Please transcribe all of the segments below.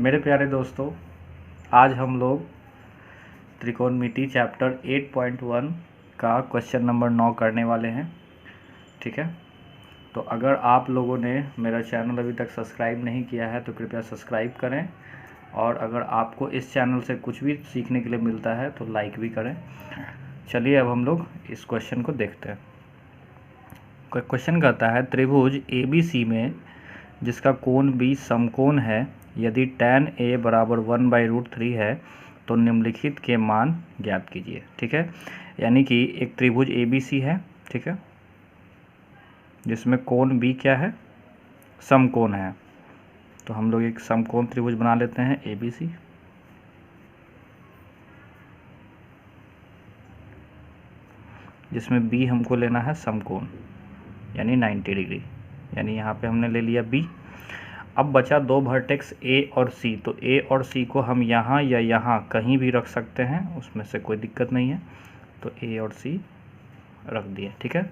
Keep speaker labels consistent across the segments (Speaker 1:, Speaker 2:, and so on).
Speaker 1: मेरे प्यारे दोस्तों, आज हम लोग त्रिकोणमिति चैप्टर 8.1 का क्वेश्चन नंबर 9 करने वाले हैं। ठीक है, तो अगर आप लोगों ने मेरा चैनल अभी तक सब्सक्राइब नहीं किया है तो कृपया सब्सक्राइब करें, और अगर आपको इस चैनल से कुछ भी सीखने के लिए मिलता है तो लाइक भी करें। चलिए अब हम लोग इस क्वेश्चन को देखते हैं। क्वेश्चन कहता है, त्रिभुज ABC में जिसका कोण B समकोण है, यदि tan A बराबर 1/√3 है तो निम्नलिखित के मान ज्ञात कीजिए। ठीक है, यानी कि एक त्रिभुज ABC है, ठीक है, जिसमें कोण B क्या है, समकोण है। तो हम लोग एक समकोण त्रिभुज बना लेते हैं ABC। जिसमें B हमको लेना है समकोण यानी 90 डिग्री, यानी यहाँ पे हमने ले लिया B। अब बचा दो वर्टेक्स A और C, तो A और C को हम यहाँ या यहाँ कहीं भी रख सकते हैं, उसमें से कोई दिक्कत नहीं है। तो A और C रख दिए। ठीक है,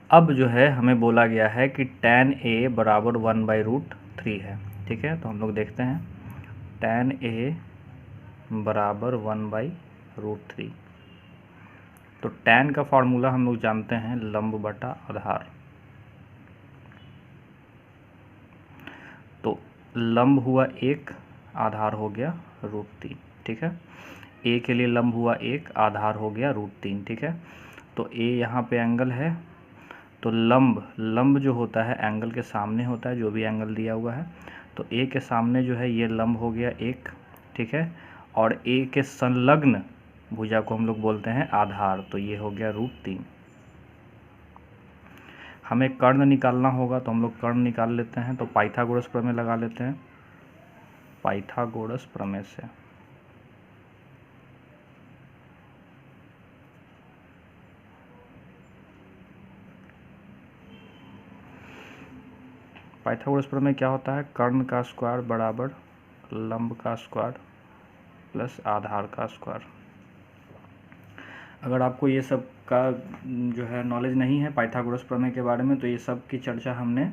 Speaker 1: अब जो है हमें बोला गया है कि tan A बराबर 1/√3 है। ठीक है, तो हम लोग देखते हैं tan A बराबर 1/√3। तो tan का फार्मूला हम लोग जानते हैं लंब बटा आधार। तो लंब हुआ 1, आधार हो गया √3। ठीक है, A के लिए लंब हुआ 1, आधार हो गया √3। ठीक है, तो A यहाँ पे एंगल है, तो लंब जो होता है एंगल के सामने होता है, जो भी एंगल दिया हुआ है। तो A के सामने जो है ये लंब हो गया 1। ठीक है, और A के संलग्न भुजा को हम लोग बोलते हैं आधार, तो ये हो गया √3। हमें कर्ण निकालना होगा, तो हम लोग कर्ण निकाल लेते हैं। तो पाइथागोरस प्रमेय लगा लेते हैं, पाइथागोरस प्रमेय से। पाइथागोरस प्रमेय क्या होता है, कर्ण का स्क्वायर बराबर लंब का स्क्वायर प्लस आधार का स्क्वायर। अगर आपको ये सब का जो है नॉलेज नहीं है पाइथागोरस प्रमेय के बारे में, तो ये सब की चर्चा हमने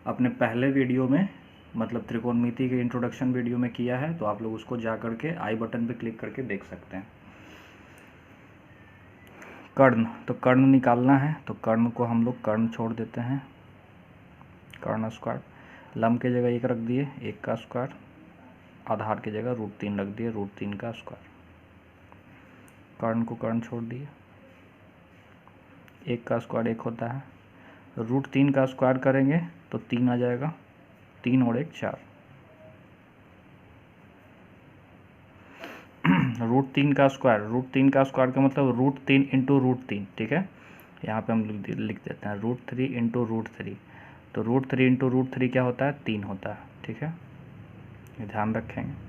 Speaker 1: अपने पहले वीडियो में, मतलब त्रिकोणमिति के इंट्रोडक्शन वीडियो में किया है, तो आप लोग उसको जा करके आई बटन पे क्लिक करके देख सकते हैं। कर्ण, तो कर्ण निकालना है, तो कर्ण को हम लोग कर्ण छोड़ देते हैं, कर्ण स्क्वायर। लंब के जगह 1 रख दिए, 1 का स्क्वायर। आधार की जगह √3 रख दिए, √3 का स्क्वायर। कर्ण को कर्ण छोड़ दिए, 1 का स्क्वायर 1 होता है, √3 का स्क्वायर करेंगे तो 3 आ जाएगा, 3 और 1 4। √3 का स्क्वायर का मतलब √3 इंटू √3। ठीक है, यहाँ पे हम लिख देते हैं √3 इंटू √3। तो √3 इंटू √3 क्या होता है, 3 होता है। ठीक है, ये ध्यान रखेंगे।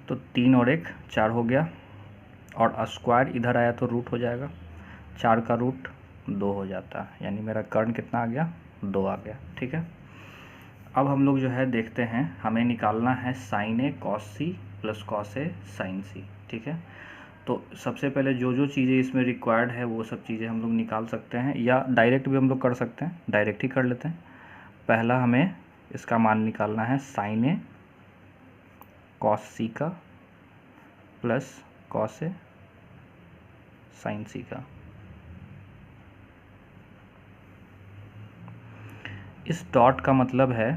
Speaker 1: तो 3 और 1 4 हो गया, और स्क्वायर इधर आया तो रूट हो जाएगा, 4 का रूट 2 हो जाता है, यानी मेरा कर्ण कितना आ गया, 2 आ गया। ठीक है, अब हम लोग जो है देखते हैं, हमें निकालना है sin A cos C plus cos A sin C। ठीक है, तो सबसे पहले जो चीज़ें इसमें रिक्वायर्ड है वो सब चीज़ें हम लोग निकाल सकते हैं, या डायरेक्ट भी हम लोग कर सकते हैं, डायरेक्ट ही कर लेते हैं। पहला हमें इसका मान निकालना है sin A cos C का plus cos A sin C का। इस डॉट का मतलब है,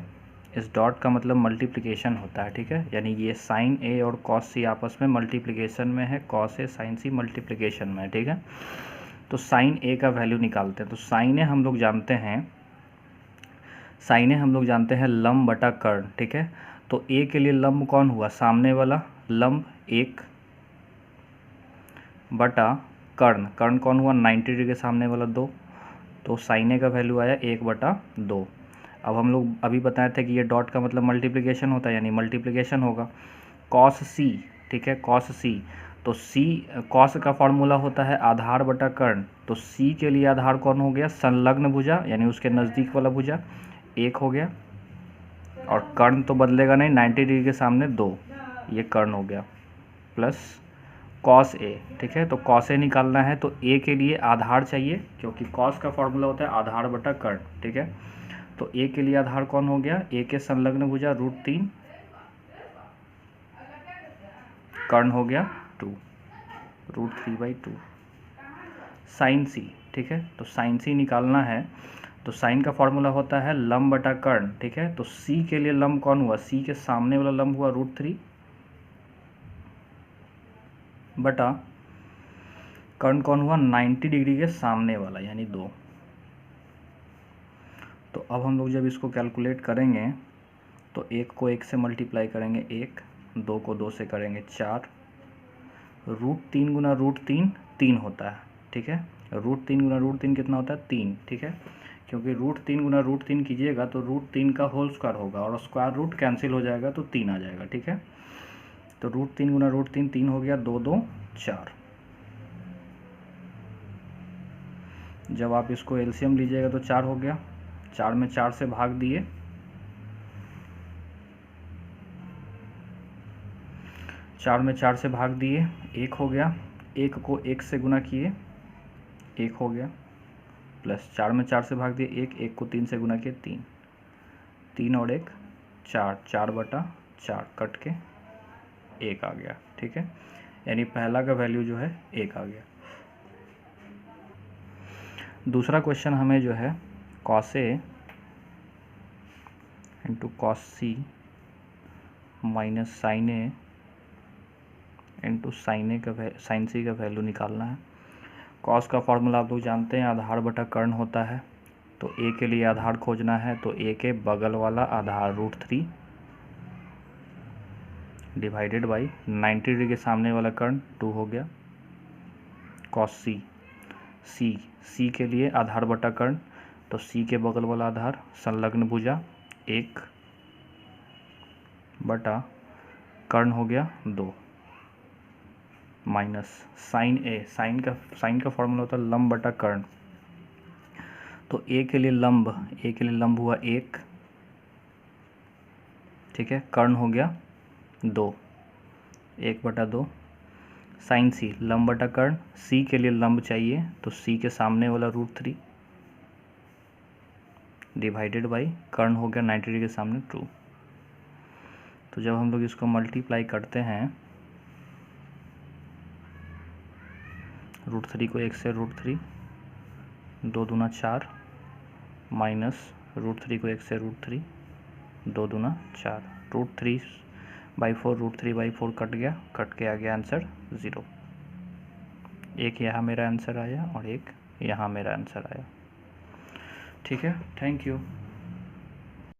Speaker 1: इस डॉट का मतलब मल्टीप्लिकेशन होता है। ठीक है, यानी ये sin A और cos C आपस में मल्टीप्लिकेशन में है, cos A sin C multiplication में है। ठीक है, तो sin A का वैल्यू निकालते हैं। तो sin A हम लोग जानते हैं, sin A हम लोग जानते हैं लंब बटा कर्ण। ठीक है, तो A के लिए लंब कौन हुआ, सामने वाला लंब 1 बटा कर्ण, कर्ण कौन हुआ, 90 डिग्री के सामने वाला 2। तो sin A का वैल्यू आया 1/2। अब हम लोग अभी बताए थे कि ये डॉट का मतलब मल्टीप्लिकेशन होता है, यानी मल्टीप्लिकेशन होगा cos C। ठीक है, cos C, तो C cos का फॉर्मूला होता है आधार बटा कर्ण। तो C के लिए आधार कौन हो गया, संलग्न भुजा, यानी उसके नज़दीक वाला भुजा 1 हो गया, और कर्ण तो बदलेगा नहीं, 90 डिग्री के सामने 2, ये कर्ण हो गया, प्लस cos A। ठीक है, तो cos A निकालना है, तो A के लिए आधार चाहिए, क्योंकि cos का फॉर्मूला होता है आधार बटा कर्ण। ठीक है, तो ए के लिए आधार कौन हो गया, ए के संलग्न भुजा √3, कर्ण हो गया 2, √3/2। साइन सी, ठीक है, तो साइन सी निकालना है तो साइन का फॉर्मूला होता है लंब बटा कर्ण, ठीक है। तो सी के लिए लंब कौन हुआ, सी के सामने वाला लंब हुआ √3 बटा कर्ण कौन हुआ 90 डिग्री के सामने वाला यानी 2। तो अब हम लोग जब इसको कैलकुलेट करेंगे तो 1 को 1 से मल्टीप्लाई करेंगे 1, 2 को 2 से करेंगे 4, √3 गुना √3 3 होता है, ठीक है। √3 गुना √3 कितना होता है 3, ठीक है, क्योंकि √3 गुना √3 कीजिएगा तो √3 का होल स्क्वायर होगा और स्क्वायर रूट कैंसिल हो जाएगा तो 3 आ जाएगा, ठीक है। तो √3 गुना √3 3 हो गया, 2 2 4। जब आप इसको एलसीएम लीजिएगा तो 4 हो गया, 4 में 4 से भाग दिए, 4 में 4 से भाग दिए 1 हो गया, 1 को 1 से गुना किए 1 हो गया, प्लस 4 में 4 से भाग दिए 1, 1 को 3 से गुना किए 3, 3 और 1 4, 4/4 कट के 1 आ गया, ठीक है। यानी पहला का वैल्यू जो है 1 आ गया। दूसरा क्वेश्चन हमें जो है cos A into cos C minus sin A into sin C का वैल्यू निकालना है। cos का फॉर्मूला आप लोग जानते हैं, आधार बटा कर्ण होता है। तो A के लिए आधार खोजना है तो A के बगल वाला आधार √3 डिवाइडेड बाई 90 डिग्री के सामने वाला कर्ण 2 हो गया, cos C के लिए आधार बटा कर्ण, तो C के बगल वाला आधार संलग्न भुजा 1 बटा कर्ण हो गया 2 माइनस साइन A, साइन का फॉर्मूला होता है लंब बटा कर्ण। तो A के लिए लंब हुआ 1, ठीक है, कर्ण हो गया 2, 1/2। साइन C लंब बटा कर्ण, C के लिए लंब चाहिए तो C के सामने वाला √3 डिवाइडेड बाई कर्ण हो गया 90 डिग्री के सामने 2। तो जब हम लोग इसको मल्टीप्लाई करते हैं √3 को 1 से √3, 2 दूना 4 माइनस √3 को 1 से √3, 2 दूना 4, √3/4 √3/4 कट के आ गया आंसर 0। एक यहाँ मेरा आंसर आया और एक यहाँ मेरा आंसर आया, ठीक है। Thank you.